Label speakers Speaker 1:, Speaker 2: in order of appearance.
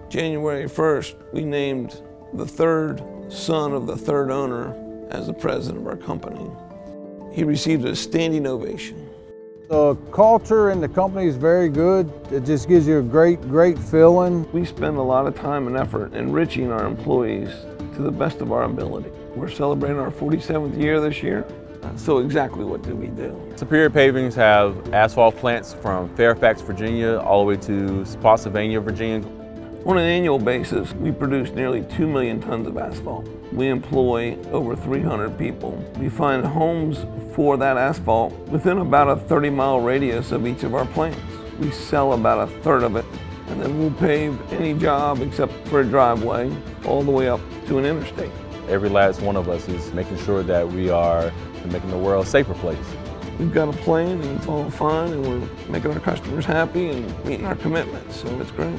Speaker 1: January 1st, we named the third son of the third owner as the president of our company. He received a standing ovation.
Speaker 2: The culture in the company is very good. It just gives you a great feeling.
Speaker 1: We spend a lot of time and effort enriching our employees to the best of our ability. We're celebrating our 47th year this year. So exactly what do we do?
Speaker 3: Superior Pavings have asphalt plants from Fairfax, Virginia, all the way to Spotsylvania, Virginia.
Speaker 1: On an annual basis, we produce nearly 2 million tons of asphalt. We employ over 300 people. We find homes for that asphalt within about a 30-mile radius of each of our plants. We sell about a third of it, and then we'll pave any job except for a driveway all the way up to an interstate.
Speaker 3: Every last one of us is making sure that we are making the world a safer place.
Speaker 1: We've got a plan and it's all fine, and we're making our customers happy and meeting our commitments, so it's great.